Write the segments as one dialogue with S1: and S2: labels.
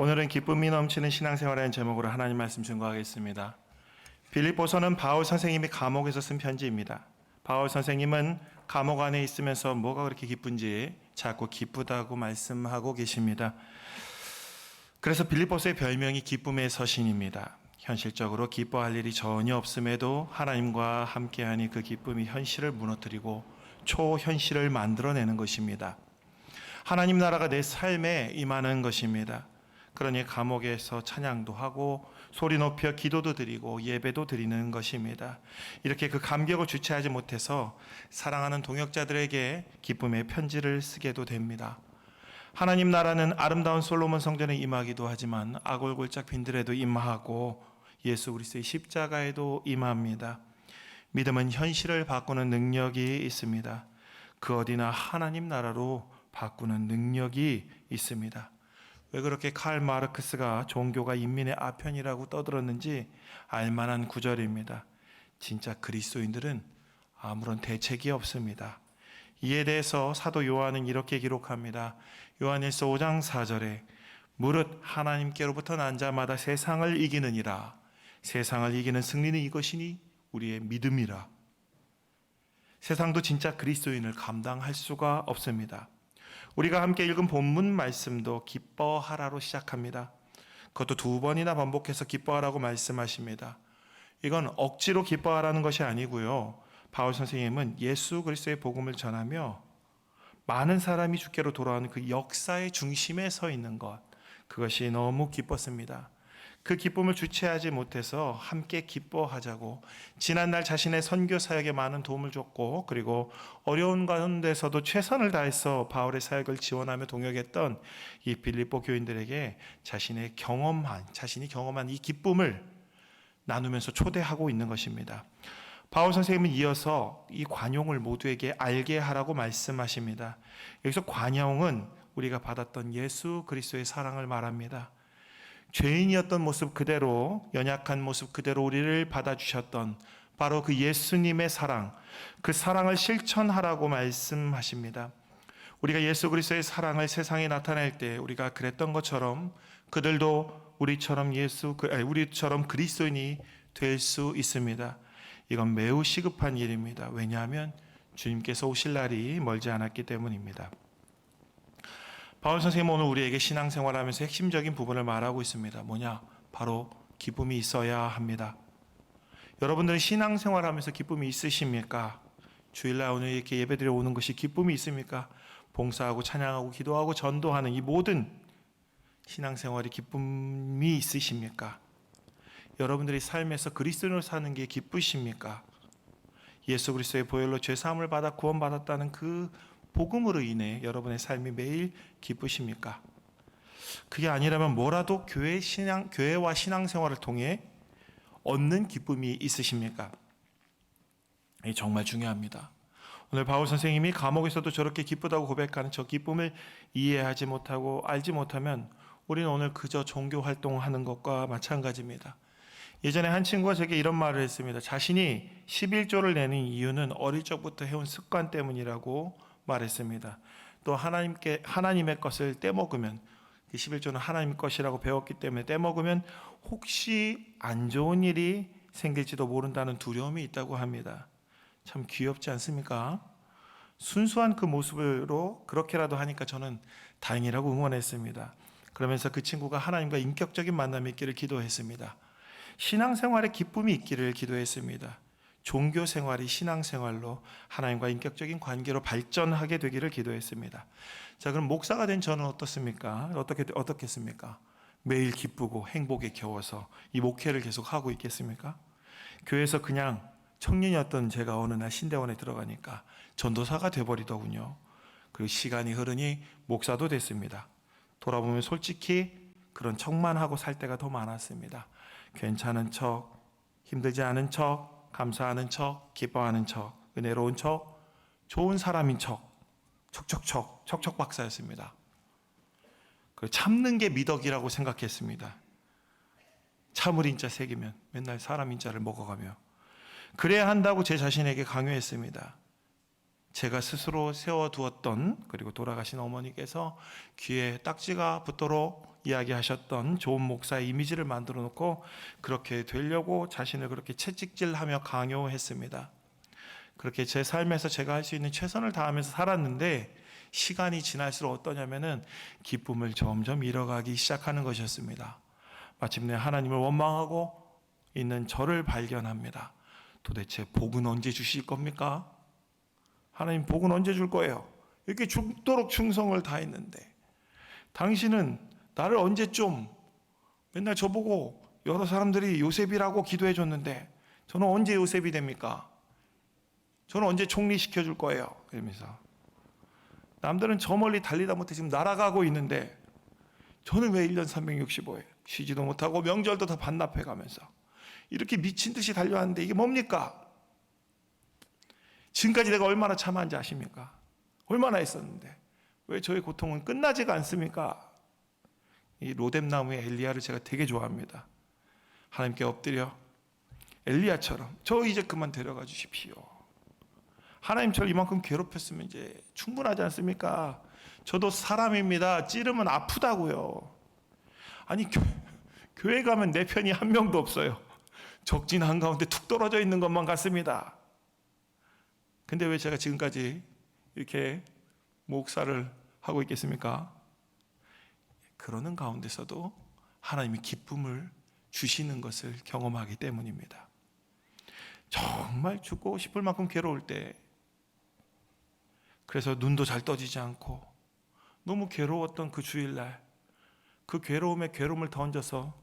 S1: 오늘은 기쁨이 넘치는 신앙생활이라는 제목으로 하나님 말씀 증거하겠습니다. 빌립보서는 바울 선생님이 감옥에서 쓴 편지입니다. 바울 선생님은 감옥 안에 있으면서 뭐가 그렇게 기쁜지 자꾸 기쁘다고 말씀하고 계십니다. 그래서 빌립보서의 별명이 기쁨의 서신입니다. 현실적으로 기뻐할 일이 전혀 없음에도 하나님과 함께하니 그 기쁨이 현실을 무너뜨리고 초현실을 만들어내는 것입니다. 하나님 나라가 내 삶에 임하는 것입니다. 그러니 감옥에서 찬양도 하고 소리 높여 기도도 드리고 예배도 드리는 것입니다. 이렇게 그 감격을 주체하지 못해서 사랑하는 동역자들에게 기쁨의 편지를 쓰게도 됩니다. 하나님 나라는 아름다운 솔로몬 성전에 임하기도 하지만 아골골짝 빈들에도 임하고 예수 그리스도의 십자가에도 임합니다. 믿음은 현실을 바꾸는 능력이 있습니다. 그 어디나 하나님 나라로 바꾸는 능력이 있습니다. 왜 그렇게 칼 마르크스가 종교가 인민의 아편이라고 떠들었는지 알만한 구절입니다. 진짜 그리스도인들은 아무런 대책이 없습니다. 이에 대해서 사도 요한은 이렇게 기록합니다. 요한일서 5장 4절에 무릇 하나님께로부터 난 자마다 세상을 이기느니라. 세상을 이기는 승리는 이것이니 우리의 믿음이라. 세상도 진짜 그리스도인을 감당할 수가 없습니다. 우리가 함께 읽은 본문 말씀도 기뻐하라로 시작합니다. 그것도 2번이나 반복해서 기뻐하라고 말씀하십니다. 이건 억지로 기뻐하라는 것이 아니고요. 바울 선생님은 예수 그리스도의 복음을 전하며 많은 사람이 주께로 돌아오는 그 역사의 중심에 서 있는 것, 그것이 너무 기뻤습니다. 그 기쁨을 주체하지 못해서 함께 기뻐하자고 지난날 자신의 선교 사역에 많은 도움을 줬고 그리고 어려운 가운데서도 최선을 다해서 바울의 사역을 지원하며 동역했던 이 빌립보 교인들에게 자신이 경험한 이 기쁨을 나누면서 초대하고 있는 것입니다. 바울 선생님은 이어서 이 관용을 모두에게 알게 하라고 말씀하십니다. 여기서 관용은 우리가 받았던 예수 그리스도의 사랑을 말합니다. 죄인이었던 모습 그대로, 연약한 모습 그대로 우리를 받아주셨던 바로 그 예수님의 사랑, 그 사랑을 실천하라고 말씀하십니다. 우리가 예수 그리스도의 사랑을 세상에 나타낼 때 우리가 그랬던 것처럼 그들도 우리처럼 그리스도인이 될 수 있습니다. 이건 매우 시급한 일입니다. 왜냐하면 주님께서 오실 날이 멀지 않았기 때문입니다. 바울 선생님은 오늘 우리에게 신앙생활하면서 핵심적인 부분을 말하고 있습니다. 뭐냐? 바로 기쁨이 있어야 합니다. 여러분들은 신앙생활하면서 기쁨이 있으십니까? 주일날 오늘 이렇게 예배드려 오는 것이 기쁨이 있습니까? 봉사하고 찬양하고 기도하고 전도하는 이 모든 신앙생활이 기쁨이 있으십니까? 여러분들이 삶에서 그리스도인으로 사는 게 기쁘십니까? 예수 그리스도의 보혈로 죄사함을 받아 구원받았다는 그 복음으로 인해 여러분의 삶이 매일 기쁘십니까? 그게 아니라면 뭐라도 교회와 신앙생활을 통해 얻는 기쁨이 있으십니까? 이게 정말 중요합니다. 오늘 바울 선생님이 감옥에서도 저렇게 기쁘다고 고백하는 저 기쁨을 이해하지 못하고 알지 못하면 우리는 오늘 그저 종교 활동하는 것과 마찬가지입니다. 예전에 한 친구가 제게 이런 말을 했습니다. 자신이 11조를 내는 이유는 어릴 적부터 해온 습관 때문이라고 말했습니다. 또 하나님의 것을 떼먹으면 11조는 하나님 것이라고 배웠기 때문에 떼먹으면 혹시 안 좋은 일이 생길지도 모른다는 두려움이 있다고 합니다. 참 귀엽지 않습니까? 순수한 그 모습으로 그렇게라도 하니까 저는 다행이라고 응원했습니다. 그러면서 그 친구가 하나님과 인격적인 만남이 있기를 기도했습니다. 신앙생활에 기쁨이 있기를 기도했습니다. 종교 생활이 신앙생활로 하나님과 인격적인 관계로 발전하게 되기를 기도했습니다. 자, 그럼 목사가 된 저는 어떻습니까? 어떻겠습니까? 매일 기쁘고 행복에 겨워서 이 목회를 계속 하고 있겠습니까? 교회에서 그냥 청년이었던 제가 어느 날 신대원에 들어가니까 전도사가 돼버리더군요. 그리고 시간이 흐르니 목사도 됐습니다. 돌아보면 솔직히 그런 척만 하고 살 때가 더 많았습니다. 괜찮은 척, 힘들지 않은 척, 감사하는 척, 기뻐하는 척, 은혜로운 척, 좋은 사람인 척, 척척 박사였습니다. 참는 게 미덕이라고 생각했습니다. 참을 인자 새기면 맨날 사람 인자를 먹어가며 그래야 한다고 제 자신에게 강요했습니다. 제가 스스로 세워두었던, 그리고 돌아가신 어머니께서 귀에 딱지가 붙도록 이야기하셨던 좋은 목사의 이미지를 만들어 놓고 그렇게 되려고 자신을 그렇게 채찍질하며 강요했습니다. 그렇게 제 삶에서 제가 할 수 있는 최선을 다하면서 살았는데 시간이 지날수록 어떠냐면은 기쁨을 점점 잃어가기 시작하는 것이었습니다. 마침내 하나님을 원망하고 있는 저를 발견합니다. 도대체 복은 언제 주실 겁니까? 하나님 복은 언제 줄 거예요? 이렇게 죽도록 충성을 다했는데 당신은 나를 언제쯤 맨날 저보고 여러 사람들이 요셉이라고 기도해 줬는데 저는 언제 요셉이 됩니까? 저는 언제 총리 시켜줄 거예요? 이러면서 남들은 저 멀리 달리다 못해 지금 날아가고 있는데 저는 왜 1년 365일 쉬지도 못하고 명절도 다 반납해 가면서 이렇게 미친 듯이 달려왔는데 이게 뭡니까? 지금까지 내가 얼마나 참았는지 아십니까? 얼마나 했었는데 왜 저의 고통은 끝나지가 않습니까? 이 로뎀나무의 엘리야를 제가 되게 좋아합니다. 하나님께 엎드려 엘리야처럼 저 이제 그만 데려가 주십시오. 하나님 저를 이만큼 괴롭혔으면 이제 충분하지 않습니까? 저도 사람입니다. 찌르면 아프다고요. 아니 교회 가면 내 편이 한 명도 없어요. 적진 한가운데 툭 떨어져 있는 것만 같습니다. 근데 왜 제가 지금까지 이렇게 목사를 하고 있겠습니까? 그러는 가운데서도 하나님이 기쁨을 주시는 것을 경험하기 때문입니다. 정말 죽고 싶을 만큼 괴로울 때 그래서 눈도 잘 떠지지 않고 너무 괴로웠던 그 주일날 그 괴로움에 괴로움을 던져서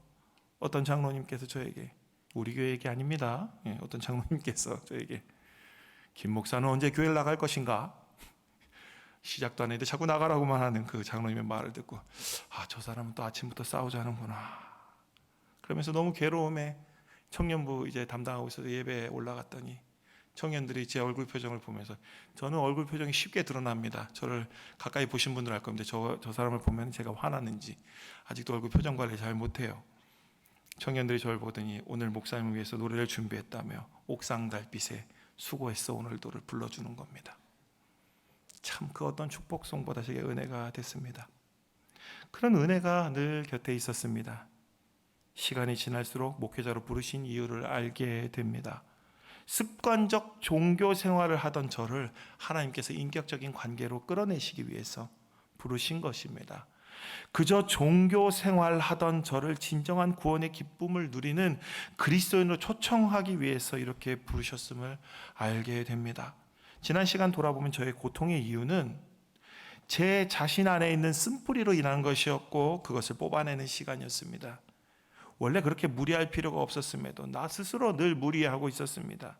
S1: 어떤 장로님께서 저에게 우리 교회 얘기 아닙니다. 어떤 장로님께서 저에게 김 목사는 언제 교회를 나갈 것인가? 시작도 안 했는데 자꾸 나가라고만 하는 그 장로님의 말을 듣고 저 사람은 또 아침부터 싸우자는구나. 그러면서 너무 괴로움에 청년부 이제 담당하고 있어서 예배에 올라갔더니 청년들이 제 얼굴 표정을 보면서 저는 얼굴 표정이 쉽게 드러납니다. 저를 가까이 보신 분들 알 겁니다. 저 사람을 보면 제가 화났는지 아직도 얼굴 표정 관리 잘 못해요. 청년들이 저를 보더니 오늘 목사님을 위해서 노래를 준비했다며 옥상 달빛에 수고했어 오늘도를 불러주는 겁니다. 참 그 어떤 축복송보다 제게 은혜가 됐습니다. 그런 은혜가 늘 곁에 있었습니다. 시간이 지날수록 목회자로 부르신 이유를 알게 됩니다. 습관적 종교 생활을 하던 저를 하나님께서 인격적인 관계로 끌어내시기 위해서 부르신 것입니다. 그저 종교 생활하던 저를 진정한 구원의 기쁨을 누리는 그리스도인으로 초청하기 위해서 이렇게 부르셨음을 알게 됩니다. 지난 시간 돌아보면 저의 고통의 이유는 제 자신 안에 있는 쓴뿌리로 인한 것이었고 그것을 뽑아내는 시간이었습니다. 원래 그렇게 무리할 필요가 없었음에도 나 스스로 늘 무리하고 있었습니다.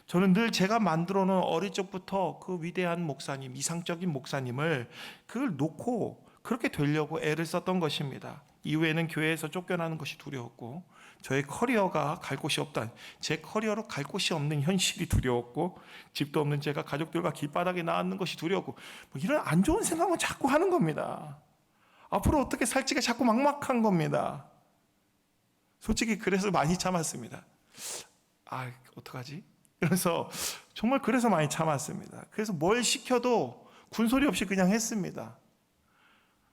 S1: 저는 늘 제가 만들어 놓은 어릴 적부터 그 위대한 목사님, 이상적인 목사님을 그걸 놓고 그렇게 되려고 애를 썼던 것입니다. 이후에는 교회에서 쫓겨나는 것이 두려웠고 저의 커리어가 갈 곳이 없다. 제 커리어로 갈 곳이 없는 현실이 두려웠고 집도 없는 제가 가족들과 길바닥에 나앉는 것이 두려웠고 이런 안 좋은 생각만 자꾸 하는 겁니다. 앞으로 어떻게 살지가 자꾸 막막한 겁니다. 솔직히 그래서 많이 참았습니다. 어떡하지? 이러면서 정말 그래서 많이 참았습니다. 그래서 뭘 시켜도 군소리 없이 그냥 했습니다.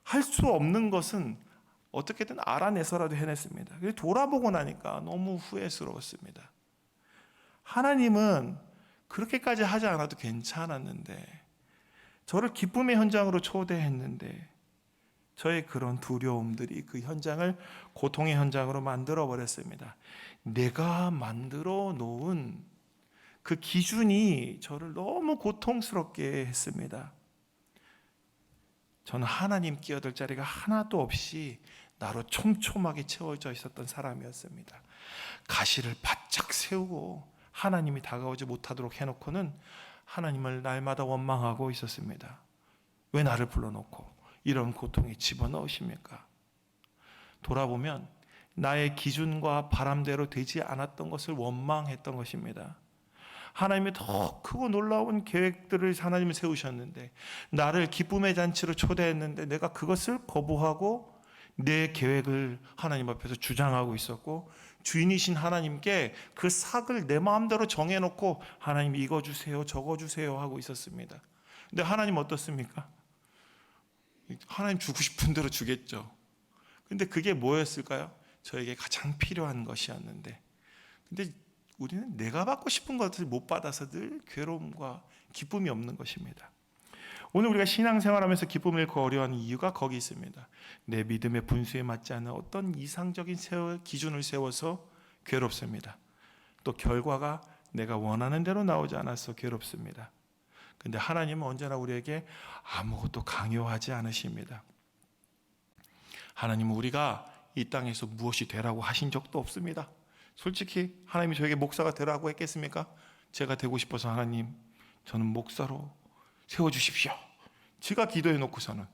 S1: 할 수 없는 것은 어떻게든 알아내서라도 해냈습니다. 돌아보고 나니까 너무 후회스러웠습니다. 하나님은 그렇게까지 하지 않아도 괜찮았는데 저를 기쁨의 현장으로 초대했는데 저의 그런 두려움들이 그 현장을 고통의 현장으로 만들어 버렸습니다. 내가 만들어 놓은 그 기준이 저를 너무 고통스럽게 했습니다. 저는 하나님 끼어들 자리가 하나도 없이 나로 촘촘하게 채워져 있었던 사람이었습니다. 가시를 바짝 세우고 하나님이 다가오지 못하도록 해놓고는 하나님을 날마다 원망하고 있었습니다. 왜 나를 불러놓고 이런 고통에 집어넣으십니까? 돌아보면 나의 기준과 바람대로 되지 않았던 것을 원망했던 것입니다. 하나님이 더 크고 놀라운 계획들을 하나님이 세우셨는데 나를 기쁨의 잔치로 초대했는데 내가 그것을 거부하고 내 계획을 하나님 앞에서 주장하고 있었고 주인이신 하나님께 그 삭을 내 마음대로 정해놓고 하나님 이거 주세요 저거 주세요 하고 있었습니다. 근데 하나님 어떻습니까? 하나님 주고 싶은 대로 주겠죠. 근데 그게 뭐였을까요? 저에게 가장 필요한 것이었는데, 근데 우리는 내가 받고 싶은 것을 못 받아서 늘 괴로움과 기쁨이 없는 것입니다. 오늘 우리가 신앙생활하면서 기쁨을 잃고 어려워하는 이유가 거기 있습니다. 내 믿음의 분수에 맞지 않는 어떤 이상적인 기준을 세워서 괴롭습니다. 또 결과가 내가 원하는 대로 나오지 않아서 괴롭습니다. 근데 하나님은 언제나 우리에게 아무것도 강요하지 않으십니다. 하나님은 우리가 이 땅에서 무엇이 되라고 하신 적도 없습니다. 솔직히 하나님이 저에게 목사가 되라고 했겠습니까? 제가 되고 싶어서 하나님, 저는 목사로 세워주십시오. 제가 기도해 놓고서는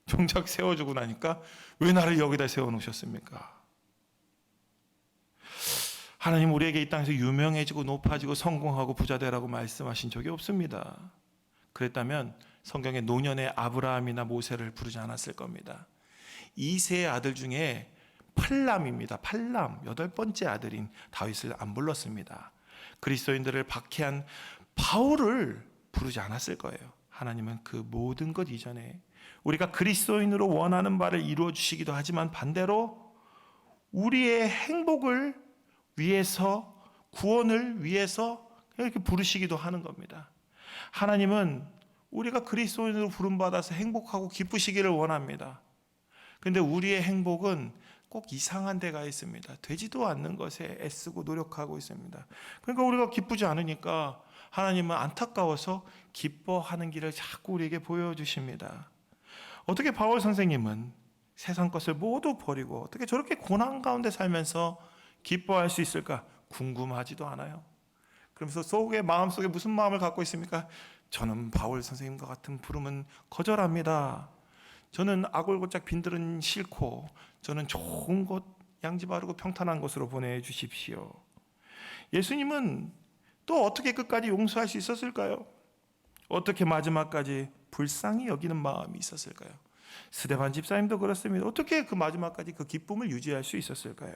S1: 정작 세워주고 나니까 왜 나를 여기다 세워놓으셨습니까? 하나님 우리에게 이 땅에서 유명해지고 높아지고 성공하고 부자 되라고 말씀하신 적이 없습니다. 그랬다면 성경에 노년의 아브라함이나 모세를 부르지 않았을 겁니다. 이세의 아들 중에 팔람입니다. 팔람, 8번째 아들인 다윗을 안 불렀습니다. 그리스도인들을 박해한 바울을 부르지 않았을 거예요. 하나님은 그 모든 것 이전에 우리가 그리스도인으로 원하는 바를 이루어 주시기도 하지만 반대로 우리의 행복을 위해서, 구원을 위해서 이렇게 부르시기도 하는 겁니다. 하나님은 우리가 그리스도인으로 부름받아서 행복하고 기쁘시기를 원합니다. 그런데 우리의 행복은 꼭 이상한 데가 있습니다. 되지도 않는 것에 애쓰고 노력하고 있습니다. 그러니까 우리가 기쁘지 않으니까 하나님은 안타까워서 기뻐하는 길을 자꾸 우리에게 보여주십니다. 어떻게 바울 선생님은 세상 것을 모두 버리고 어떻게 저렇게 고난 가운데 살면서 기뻐할 수 있을까? 궁금하지도 않아요. 그러면서 마음속에 무슨 마음을 갖고 있습니까? 저는 바울 선생님과 같은 부름은 거절합니다. 저는 아골고짝 빈들은 싫고 저는 좋은 곳, 양지 바르고 평탄한 곳으로 보내주십시오. 예수님은 또 어떻게 끝까지 용서할 수 있었을까요? 어떻게 마지막까지 불쌍히 여기는 마음이 있었을까요? 스데반 집사님도 그렇습니다. 어떻게 그 마지막까지 그 기쁨을 유지할 수 있었을까요?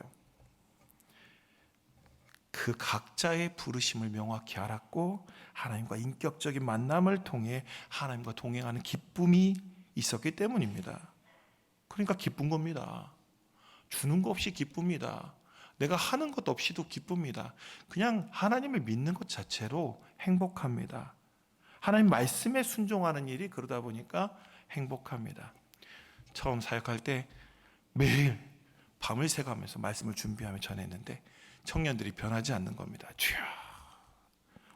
S1: 그 각자의 부르심을 명확히 알았고 하나님과 인격적인 만남을 통해 하나님과 동행하는 기쁨이 있었기 때문입니다. 그러니까 기쁜 겁니다. 주는 것 없이 기쁩니다. 내가 하는 것 없이도 기쁩니다. 그냥 하나님을 믿는 것 자체로 행복합니다. 하나님 말씀에 순종하는 일이 그러다 보니까 행복합니다. 처음 사역할 때 매일 밤을 새가면서 말씀을 준비하며 전했는데 청년들이 변하지 않는 겁니다. 주여,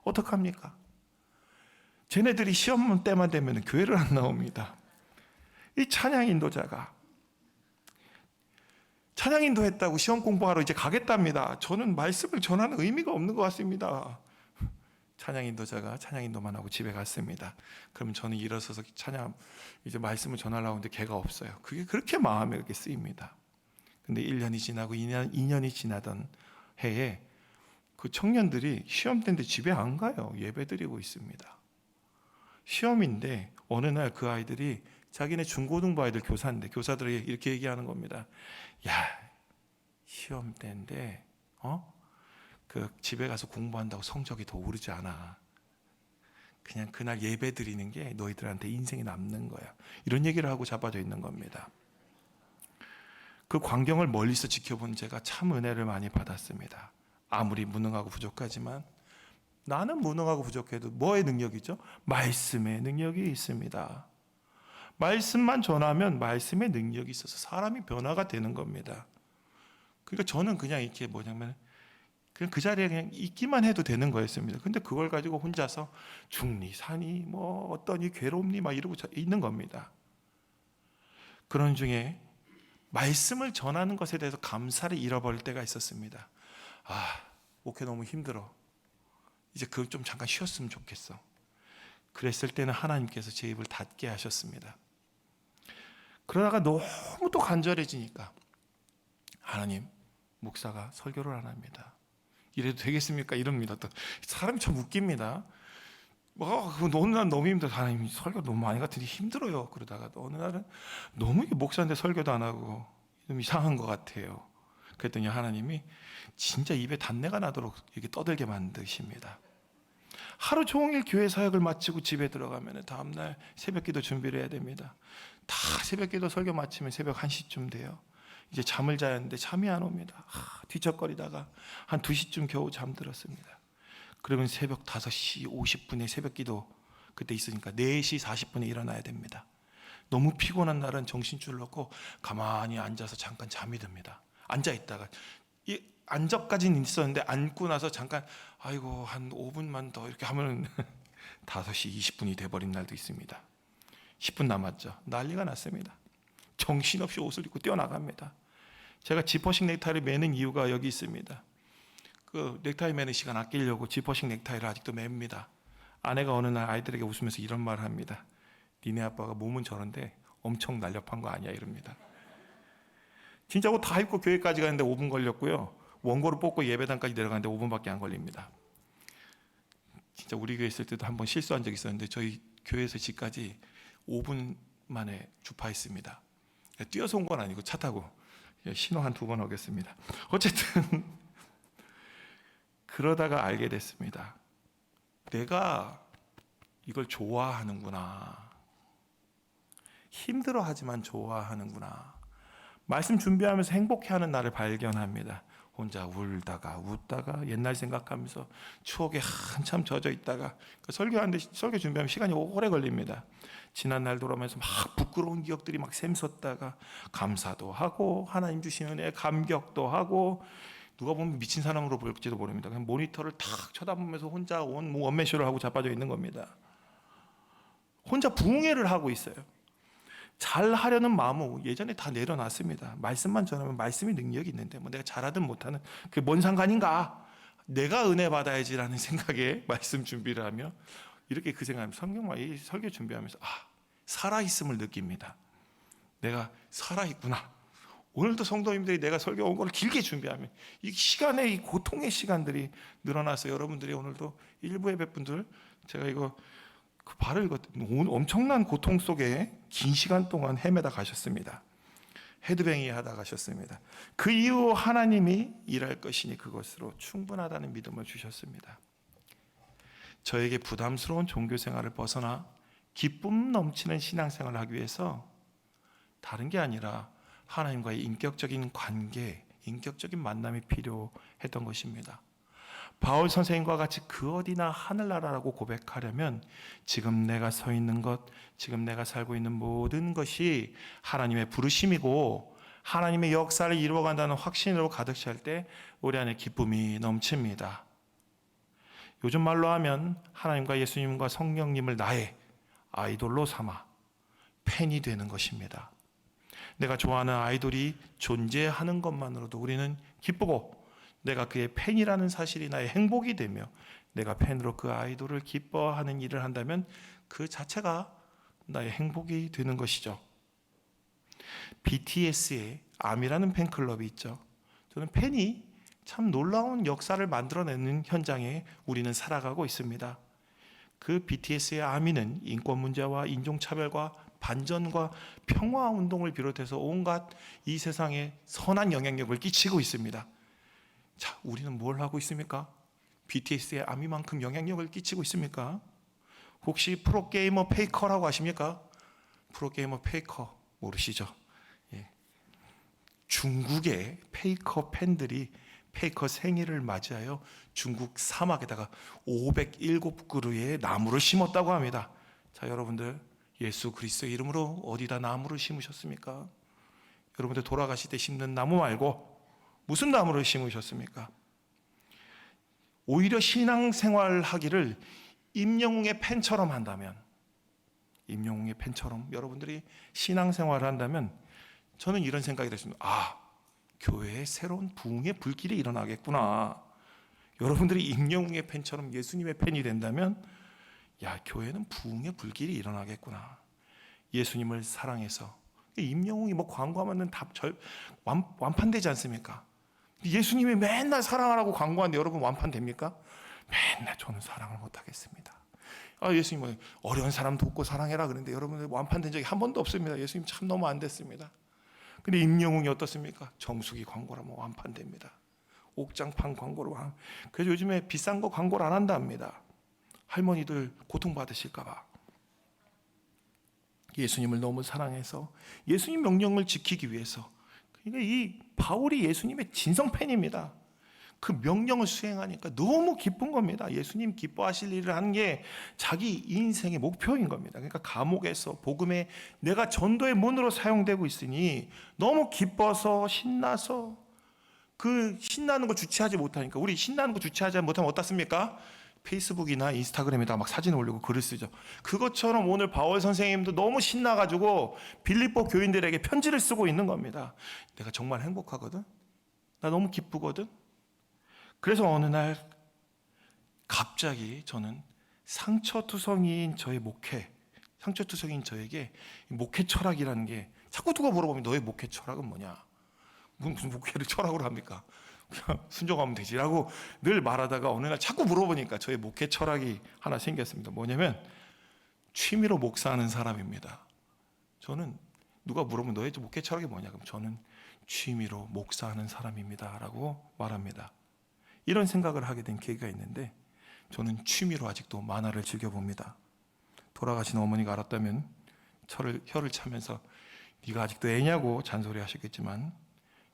S1: 어떡합니까? 쟤네들이 시험 때만 되면 교회를 안 나옵니다. 이 찬양 인도자가 찬양 인도했다고 시험 공부하러 이제 가겠답니다. 저는 말씀을 전하는 의미가 없는 것 같습니다. 찬양 인도자가 찬양 인도만 하고 집에 갔습니다. 그럼 저는 일어서서 찬양 이제 말씀을 전하려고 하는데 걔가 없어요. 그게 그렇게 마음에 그렇게 쓰입니다. 근데 1년이 지나고 2년이 지나던 해에 그 청년들이 시험 때인데 집에 안 가요. 예배 드리고 있습니다. 시험인데 어느 날 그 아이들이 자기네 중고등부 아이들 교사인데 교사들이 이렇게 얘기하는 겁니다. 야, 시험 때인데 그 집에 가서 공부한다고 성적이 더 오르지 않아. 그냥 그날 예배 드리는 게 너희들한테 인생이 남는 거야. 이런 얘기를 하고 잡아져 있는 겁니다. 그 광경을 멀리서 지켜본 제가 참 은혜를 많이 받았습니다. 아무리 무능하고 부족하지만 나는 무능하고 부족해도 뭐의 능력이죠? 말씀의 능력이 있습니다. 말씀만 전하면 말씀의 능력이 있어서 사람이 변화가 되는 겁니다. 그러니까 저는 그냥 이렇게 그냥 그 자리에 그냥 있기만 해도 되는 거였습니다. 근데 그걸 가지고 혼자서 중리, 산이 어떠니 괴롭니 막 이러고 있는 겁니다. 그런 중에 말씀을 전하는 것에 대해서 감사를 잃어버릴 때가 있었습니다. 목회 너무 힘들어. 이제 그걸 좀 잠깐 쉬었으면 좋겠어. 그랬을 때는 하나님께서 제 입을 닫게 하셨습니다. 그러다가 너무 또 간절해지니까 하나님, 목사가 설교를 안 합니다. 이래도 되겠습니까? 이럽니다. 또 사람이 참 웃깁니다. 어느 날 너무 힘들어. 하나님, 설교 너무 많이 같으니 힘들어요. 그러다가 또 어느 날은 너무 목사인데 설교도 안 하고 좀 이상한 것 같아요. 그랬더니 하나님이 진짜 입에 단내가 나도록 이렇게 떠들게 만드십니다. 하루 종일 교회 사역을 마치고 집에 들어가면 다음날 새벽기도 준비를 해야 됩니다. 다 새벽기도 설교 마치면 새벽 1시쯤 돼요. 이제 잠을 자야 하는데 잠이 안 옵니다. 뒤척거리다가 한 2시쯤 겨우 잠들었습니다. 그러면 새벽 5시 50분에 새벽 기도 그때 있으니까 4시 40분에 일어나야 됩니다. 너무 피곤한 날은 정신줄 놓고 가만히 앉아서 잠깐 잠이 듭니다. 앉아 있다가 이 안적까지는 있었는데 앉고 나서 잠깐 아이고 한 5분만 더 이렇게 하면 5시 20분이 돼버린 날도 있습니다. 10분 남았죠. 난리가 났습니다. 정신없이 옷을 입고 뛰어나갑니다. 제가 지퍼식 넥타이를 매는 이유가 여기 있습니다. 그 넥타이 매는 시간 아끼려고 지퍼식 넥타이를 아직도 맵니다. 아내가 어느 날 아이들에게 웃으면서 이런 말을 합니다. 니네 아빠가 몸은 저런데 엄청 날렵한 거 아니야 이럽니다. 진짜고 다 입고 교회까지 가는데 5분 걸렸고요. 원고를 뽑고 예배당까지 내려가는데 5분밖에 안 걸립니다. 진짜 우리 교회 있을 때도 한번 실수한 적이 있었는데 저희 교회에서 집까지 5분 만에 주파했습니다. 뛰어서 온 건 아니고 차 타고 신호 한 2번 오겠습니다. 어쨌든 그러다가 알게 됐습니다. 내가 이걸 좋아하는구나. 힘들어하지만 좋아하는구나. 말씀 준비하면서 행복해하는 나를 발견합니다. 혼자 울다가 웃다가 옛날 생각하면서 추억에 한참 젖어 있다가 설교 준비하면 시간이 오래 걸립니다. 지난 날 돌아오면서 막 부끄러운 기억들이 막 샘솟다가 감사도 하고 하나님 주신 은혜에 감격도 하고 누가 보면 미친 사람으로 볼지도 모릅니다. 그냥 모니터를 탁 쳐다보면서 혼자 원맨쇼를 하고 자빠져 있는 겁니다. 혼자 부흥회를 하고 있어요. 잘 하려는 마음은 예전에 다 내려놨습니다. 말씀만 전하면 말씀이 능력이 있는데 뭐 내가 잘하든 못하든 그게 뭔 상관인가? 내가 은혜 받아야지라는 생각에 말씀 준비를 하며 이렇게 그 생각하면 성경과 이 설교 준비하면서 살아있음을 느낍니다. 내가 살아있구나. 오늘도 성도님들이 내가 설교 온 걸 길게 준비하면 이 시간에 이 고통의 시간들이 늘어나서 여러분들이 오늘도 일부 예배분들 제가 이거 그 발을 읽었더니 엄청난 고통 속에 긴 시간 동안 헤매다 가셨습니다. 헤드뱅이 하다 가셨습니다. 그 이후 하나님이 일할 것이니 그것으로 충분하다는 믿음을 주셨습니다. 저에게 부담스러운 종교 생활을 벗어나 기쁨 넘치는 신앙생활을 하기 위해서 다른 게 아니라 하나님과의 인격적인 관계, 인격적인 만남이 필요했던 것입니다. 바울 선생님과 같이 그 어디나 하늘나라라고 고백하려면 지금 내가 서 있는 것, 지금 내가 살고 있는 모든 것이 하나님의 부르심이고 하나님의 역사를 이루어간다는 확신으로 가득 찰 때 우리 안에 기쁨이 넘칩니다. 요즘 말로 하면 하나님과 예수님과 성령님을 나의 아이돌로 삼아 팬이 되는 것입니다. 내가 좋아하는 아이돌이 존재하는 것만으로도 우리는 기쁘고 내가 그의 팬이라는 사실이 나의 행복이 되며 내가 팬으로 그 아이돌을 기뻐하는 일을 한다면 그 자체가 나의 행복이 되는 것이죠. BTS의 아미라는 팬클럽이 있죠. 저는 팬이 참 놀라운 역사를 만들어내는 현장에 우리는 살아가고 있습니다. 그 BTS의 아미는 인권 문제와 인종차별과 반전과 평화운동을 비롯해서 온갖 이 세상에 선한 영향력을 끼치고 있습니다. 자, 우리는 뭘 하고 있습니까? BTS의 아미만큼 영향력을 끼치고 있습니까? 혹시 프로게이머 페이커라고 아십니까? 프로게이머 페이커 모르시죠? 예. 중국의 페이커 팬들이 페이커 생일을 맞이하여 중국 사막에다가 507그루의 나무를 심었다고 합니다. 자, 여러분들 예수 그리스도의 이름으로 어디다 나무를 심으셨습니까? 여러분들 돌아가실 때 심는 나무 말고 무슨 나무를 심으셨습니까? 오히려 신앙생활 하기를 임영웅의 팬처럼 한다면, 임영웅의 팬처럼 여러분들이 신앙생활을 한다면 저는 이런 생각이 들었습니다. 교회에 새로운 부흥의 불길이 일어나겠구나. 여러분들이 임영웅의 팬처럼 예수님의 팬이 된다면 교회는 부흥의 불길이 일어나겠구나. 예수님을 사랑해서 임영웅이 뭐 광고하면 다 완판되지 않습니까? 예수님이 맨날 사랑하라고 광고하는데 여러분 완판됩니까? 맨날 저는 사랑을 못하겠습니다. 예수님은 어려운 사람 돕고 사랑해라 그러는데 여러분들 완판된 적이 한 번도 없습니다. 예수님 참 너무 안 됐습니다. 근데 임영웅이 어떻습니까? 정수기 광고라면 완판됩니다. 옥장판 광고로. 그래서 요즘에 비싼 거 광고를 안 한답니다. 할머니들 고통받으실까 봐. 예수님을 너무 사랑해서 예수님 명령을 지키기 위해서 그러니까 이 바울이 예수님의 진성 팬입니다. 그 명령을 수행하니까 너무 기쁜 겁니다. 예수님 기뻐하실 일을 하는 게 자기 인생의 목표인 겁니다. 그러니까 감옥에서 복음에 내가 전도의 문으로 사용되고 있으니 너무 기뻐서 신나서 그 신나는 거 주체하지 못하니까, 우리 신나는 거 주체하지 못하면 어떻습니까? 페이스북이나 인스타그램에다 막 사진 올리고 글을 쓰죠. 그것처럼 오늘 바울 선생님도 너무 신나가지고 빌립보 교인들에게 편지를 쓰고 있는 겁니다. 내가 정말 행복하거든. 나 너무 기쁘거든. 그래서 어느 날 갑자기 저는 상처투성이인 저의 목회, 상처투성이인 저에게 목회 철학이라는 게 자꾸 누가 물어보면 너의 목회 철학은 뭐냐? 무슨 목회를 철학으로 합니까? 그냥 순종하면 되지라고 늘 말하다가 어느 날 자꾸 물어보니까 저의 목회 철학이 하나 생겼습니다. 뭐냐면 취미로 목사하는 사람입니다. 저는 누가 물어보면 너의 목회 철학이 뭐냐? 그럼 저는 취미로 목사하는 사람입니다 라고 말합니다. 이런 생각을 하게 된 계기가 있는데, 저는 취미로 아직도 만화를 즐겨봅니다. 돌아가신 어머니가 알았다면 혀를 차면서 네가 아직도 애냐고 잔소리 하셨겠지만,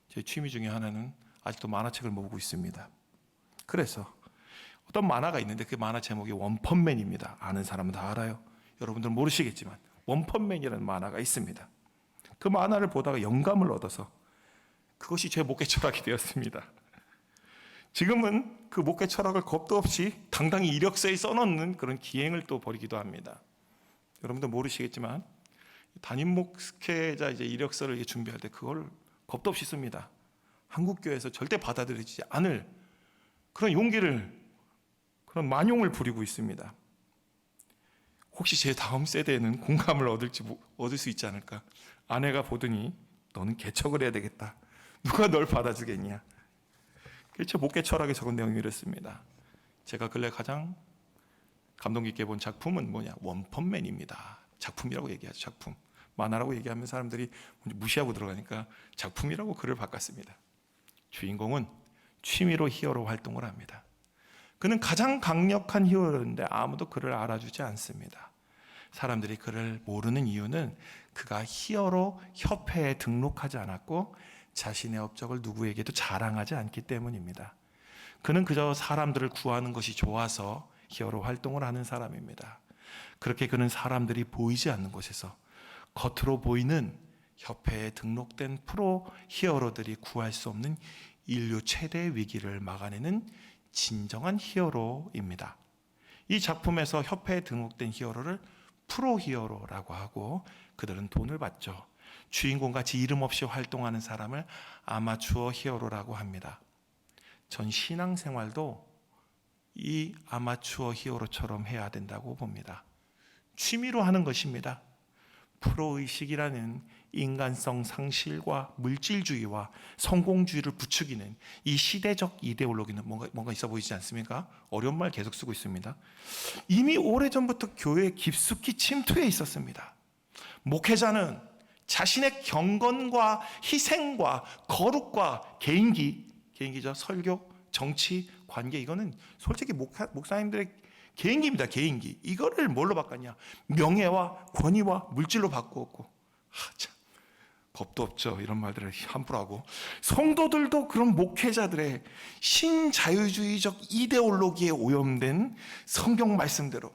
S1: 제 취미 중에 하나는 아직도 만화책을 모으고 있습니다. 그래서 어떤 만화가 있는데 그 만화 제목이 원펀맨입니다. 아는 사람은 다 알아요. 여러분들은 모르시겠지만 원펀맨이라는 만화가 있습니다. 그 만화를 보다가 영감을 얻어서 그것이 제 목회 철학이 되었습니다. 지금은 그 목회 철학을 겁도 없이 당당히 이력서에 써놓는 그런 기행을 또 벌이기도 합니다. 여러분들 모르시겠지만 담임 목회자 이력서를 준비할 때 그걸 겁도 없이 씁니다. 한국 교회에서 절대 받아들이지 않을 그런 용기를, 그런 만용을 부리고 있습니다. 혹시 제 다음 세대에는 공감을 얻을 수 있지 않을까? 아내가 보더니 너는 개척을 해야 되겠다. 누가 널 받아주겠냐? 제 목회 철학에 적은 내용이 이렇습니다. 제가 근래 가장 감동 깊게 본 작품은 뭐냐? 원펀맨입니다. 작품이라고 얘기하죠. 작품. 만화라고 얘기하면 사람들이 무시하고 들어가니까 작품이라고 글을 바꿨습니다. 주인공은 취미로 히어로 활동을 합니다. 그는 가장 강력한 히어로인데 아무도 그를 알아주지 않습니다. 사람들이 그를 모르는 이유는 그가 히어로 협회에 등록하지 않았고 자신의 업적을 누구에게도 자랑하지 않기 때문입니다. 그는 그저 사람들을 구하는 것이 좋아서 히어로 활동을 하는 사람입니다. 그렇게 그는 사람들이 보이지 않는 곳에서 겉으로 보이는 협회에 등록된 프로 히어로들이 구할 수 없는 인류 최대의 위기를 막아내는 진정한 히어로입니다. 이 작품에서 협회에 등록된 히어로를 프로 히어로라고 하고, 그들은 돈을 받죠. 주인공같이 이름 없이 활동하는 사람을 아마추어 히어로라고 합니다. 전 신앙생활도 이 아마추어 히어로처럼 해야 된다고 봅니다. 취미로 하는 것입니다. 프로의식이라는 인간성 상실과 물질주의와 성공주의를 부추기는 이 시대적 이데올로기는 뭔가 있어 보이지 않습니까? 어려운 말 계속 쓰고 있습니다. 이미 오래전부터 교회에 깊숙이 침투해 있었습니다. 목회자는 자신의 경건과 희생과 거룩과 개인기죠. 설교, 정치, 관계, 이거는 솔직히 목사님들의 개인기입니다. 개인기. 이거를 뭘로 바꿨냐? 명예와 권위와 물질로 바꾸었고, 참 겁도 없죠. 이런 말들을 함부로 하고, 성도들도 그런 목회자들의 신자유주의적 이데올로기에 오염된 성경 말씀대로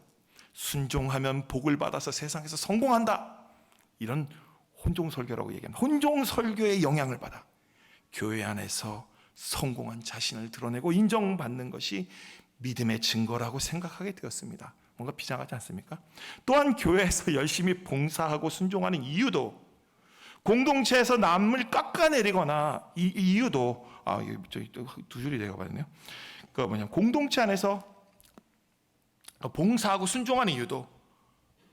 S1: 순종하면 복을 받아서 세상에서 성공한다, 이런 혼종설교라고 얘기합니다. 혼종설교의 영향을 받아 교회 안에서 성공한 자신을 드러내고 인정받는 것이 믿음의 증거라고 생각하게 되었습니다. 뭔가 비장하지 않습니까? 또한 교회에서 열심히 봉사하고 순종하는 이유도, 공동체에서 남을 깎아내리거나 이 이유도, 두 줄이 내가 봤네요. 공동체 안에서 봉사하고 순종하는 이유도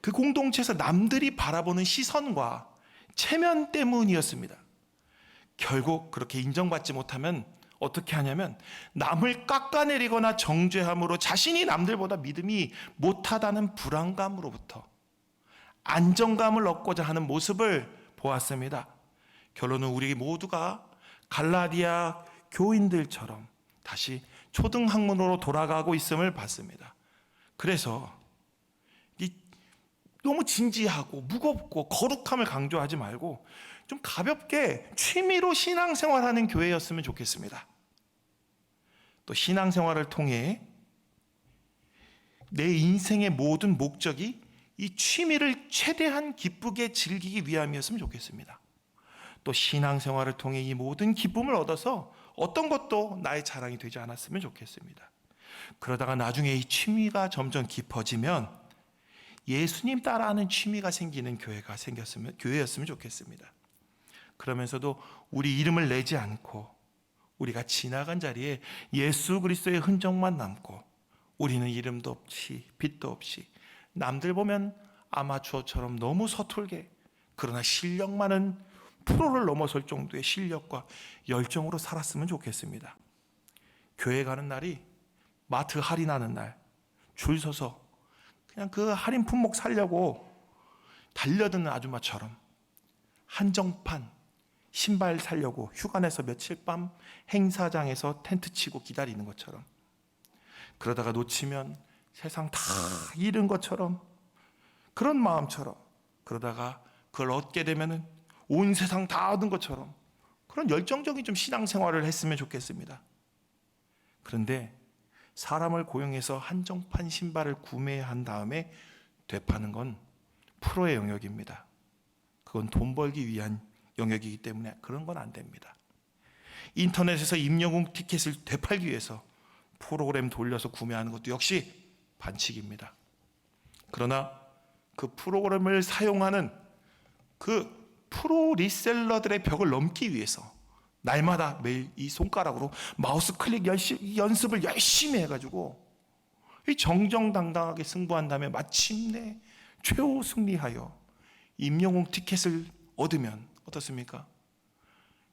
S1: 그 공동체에서 남들이 바라보는 시선과 체면 때문이었습니다. 결국 그렇게 인정받지 못하면 어떻게 하냐면 남을 깎아내리거나 정죄함으로 자신이 남들보다 믿음이 못하다는 불안감으로부터 안정감을 얻고자 하는 모습을 보았습니다. 결론은 우리 모두가 갈라디아 교인들처럼 다시 초등학문으로 돌아가고 있음을 봤습니다. 그래서 너무 진지하고 무겁고 거룩함을 강조하지 말고 좀 가볍게 취미로 신앙생활하는 교회였으면 좋겠습니다. 또 신앙생활을 통해 내 인생의 모든 목적이 이 취미를 최대한 기쁘게 즐기기 위함이었으면 좋겠습니다. 또 신앙생활을 통해 이 모든 기쁨을 얻어서 어떤 것도 나의 자랑이 되지 않았으면 좋겠습니다. 그러다가 나중에 이 취미가 점점 깊어지면 예수님 따라하는 취미가 생기는 교회였으면 좋겠습니다. 그러면서도 우리 이름을 내지 않고 우리가 지나간 자리에 예수 그리스도의 흔적만 남고 우리는 이름도 없이 빛도 없이 남들 보면 아마추어처럼 너무 서툴게 그러나 실력 많은 프로를 넘어설 정도의 실력과 열정으로 살았으면 좋겠습니다. 교회 가는 날이 마트 할인하는 날 줄 서서 그냥 그 할인 품목 사려고 달려드는 아줌마처럼 한정판 신발 사려고 휴가 내서 며칠 밤 행사장에서 텐트 치고 기다리는 것처럼 그러다가 놓치면 세상 다 잃은 것처럼 그런 마음처럼 그러다가 그걸 얻게 되면은 온 세상 다 얻은 것처럼 그런 열정적인 좀 신앙생활을 했으면 좋겠습니다. 그런데 사람을 고용해서 한정판 신발을 구매한 다음에 되파는 건 프로의 영역입니다. 그건 돈 벌기 위한 영역이기 때문에 그런 건 안 됩니다. 인터넷에서 임영웅 티켓을 되팔기 위해서 프로그램 돌려서 구매하는 것도 역시 반칙입니다. 그러나 그 프로그램을 사용하는 그 프로 리셀러들의 벽을 넘기 위해서 날마다 매일 이 손가락으로 마우스 클릭 연습을 열심히 해가지고 정정당당하게 승부한 다음에 마침내 최후 승리하여 임영웅 티켓을 얻으면 어떻습니까?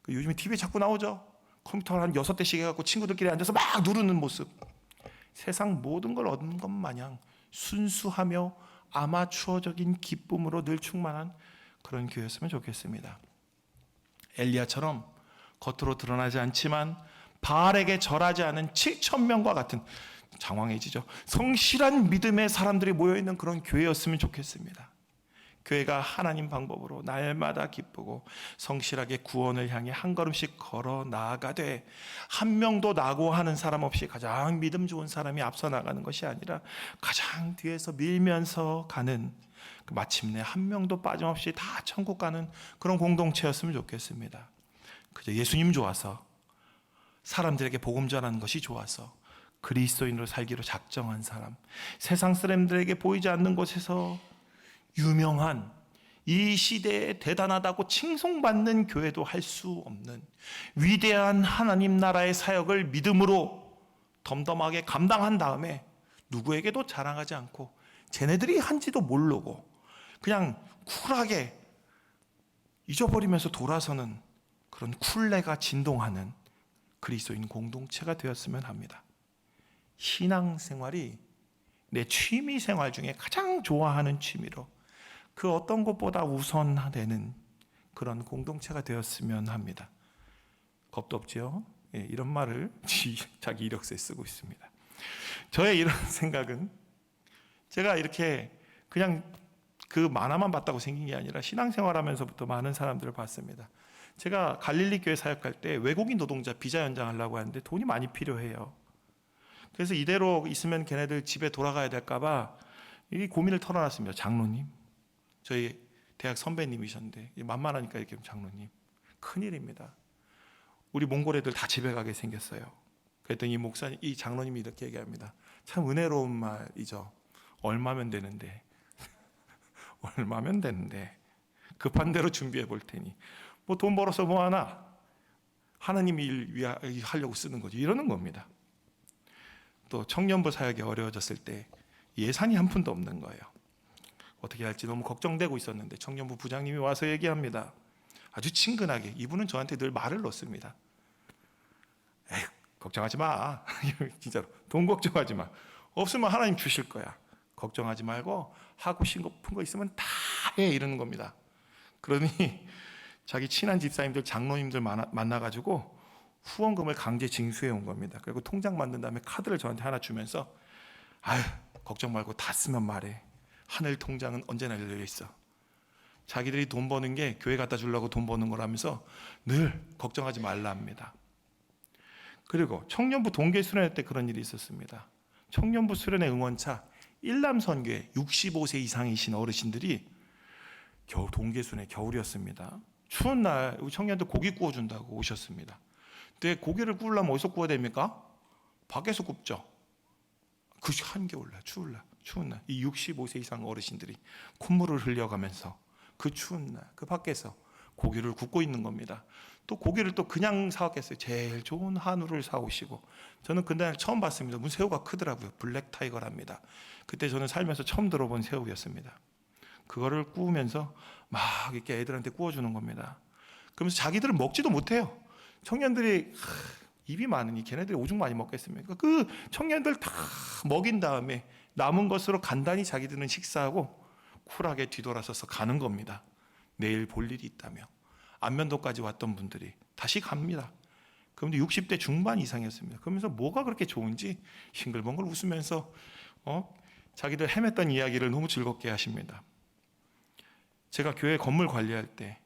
S1: 요즘에 TV에 자꾸 나오죠. 컴퓨터를 한 6대씩 해갖고 친구들끼리 앉아서 막 누르는 모습. 세상 모든 걸 얻는 것 마냥 순수하며 아마추어적인 기쁨으로 늘 충만한 그런 교회였으면 좋겠습니다. 엘리야처럼 겉으로 드러나지 않지만 바알에게 절하지 않은 7,000명과 같은 장황해지죠. 성실한 믿음의 사람들이 모여있는 그런 교회였으면 좋겠습니다. 교회가 하나님 방법으로 날마다 기쁘고 성실하게 구원을 향해 한 걸음씩 걸어 나아가되 한 명도 낙오하는 사람 없이 가장 믿음 좋은 사람이 앞서 나가는 것이 아니라 가장 뒤에서 밀면서 가는 마침내 한 명도 빠짐없이 다 천국 가는 그런 공동체였으면 좋겠습니다. 그저 예수님 좋아서 사람들에게 복음 전하는 것이 좋아서 그리스도인으로 살기로 작정한 사람, 세상 사람들에게 보이지 않는 곳에서 유명한 이 시대에 대단하다고 칭송받는 교회도 할 수 없는 위대한 하나님 나라의 사역을 믿음으로 덤덤하게 감당한 다음에 누구에게도 자랑하지 않고 쟤네들이 한지도 모르고 그냥 쿨하게 잊어버리면서 돌아서는 그런 쿨레가 진동하는 그리스도인 공동체가 되었으면 합니다. 신앙생활이 내 취미생활 중에 가장 좋아하는 취미로 그 어떤 것보다 우선되는 그런 공동체가 되었으면 합니다. 겁도 없지요? 예, 이런 말을 자기 이력서에 쓰고 있습니다. 저의 이런 생각은 제가 이렇게 그냥 그 만화만 봤다고 생긴 게 아니라 신앙생활하면서부터 많은 사람들을 봤습니다. 제가 갈릴리 교회 사역할 때 외국인 노동자 비자 연장하려고 하는데 돈이 많이 필요해요. 그래서 이대로 있으면 걔네들 집에 돌아가야 될까 봐 이 고민을 털어놨습니다. 장로님, 저희 대학 선배님이셨는데 만만하니까 이렇게 장로님, 큰일입니다. 우리 몽골 애들 다 집에 가게 생겼어요. 그랬더니 이 장로님이 이렇게 얘기합니다. 참 은혜로운 말이죠. 얼마면 되는데 얼마면 되는데 급한 대로 준비해 볼 테니 뭐 돈 벌어서 뭐 하나, 하나님 일 하려고 쓰는 거지, 이러는 겁니다. 또 청년부 사역이 어려워졌을 때 예산이 한 푼도 없는 거예요. 어떻게 할지 너무 걱정되고 있었는데 청년부 부장님이 와서 얘기합니다. 아주 친근하게. 이분은 저한테 늘 말을 놓습니다. 에이, 걱정하지 마. 진짜로 돈 걱정하지 마. 없으면 하나님 주실 거야. 걱정하지 말고 하고 싶은 거 있으면 다 해, 이러는 겁니다. 그러니 자기 친한 집사님들, 장로님들 만나가지고 후원금을 강제 징수해 온 겁니다. 그리고 통장 만든 다음에 카드를 저한테 하나 주면서 아유, 걱정 말고 다 쓰면 말해. 하늘 통장은 언제나 열려 있어. 자기들이 돈 버는 게 교회 갖다 주려고 돈 버는 거라면서 늘 걱정하지 말라 합니다. 그리고 청년부 동계 수련회 때 그런 일이 있었습니다. 청년부 수련회 응원차 일남선교회 65세 이상이신 어르신들이 겨울 동계 수련회 겨울이었습니다. 추운 날 우리 청년들 고기 구워준다고 오셨습니다. 근데 고기를 구우려면 어디서 구워야 됩니까? 밖에서 굽죠. 그 한겨울날 추운 날 이 65세 이상 어르신들이 콧물을 흘려가면서 그 추운 날 그 밖에서 고기를 굽고 있는 겁니다. 또 고기를 또 그냥 사왔겠어요. 제일 좋은 한우를 사오시고, 저는 그날 처음 봤습니다. 무슨 새우가 크더라고요. 블랙 타이거랍니다. 그때 저는 살면서 처음 들어본 새우였습니다. 그거를 구우면서 막 이렇게 애들한테 구워주는 겁니다. 그러면서 자기들은 먹지도 못해요. 청년들이 입이 많으니 걔네들이 오죽 많이 먹겠습니까? 그 청년들 다 먹인 다음에 남은 것으로 간단히 자기들은 식사하고 쿨하게 뒤돌아서서 가는 겁니다. 내일 볼 일이 있다며. 안면도까지 왔던 분들이 다시 갑니다. 그런데 60대 중반 이상이었습니다. 그러면서 뭐가 그렇게 좋은지 싱글벙글 웃으면서 자기들 헤맸던 이야기를 너무 즐겁게 하십니다. 제가 교회 건물 관리할 때,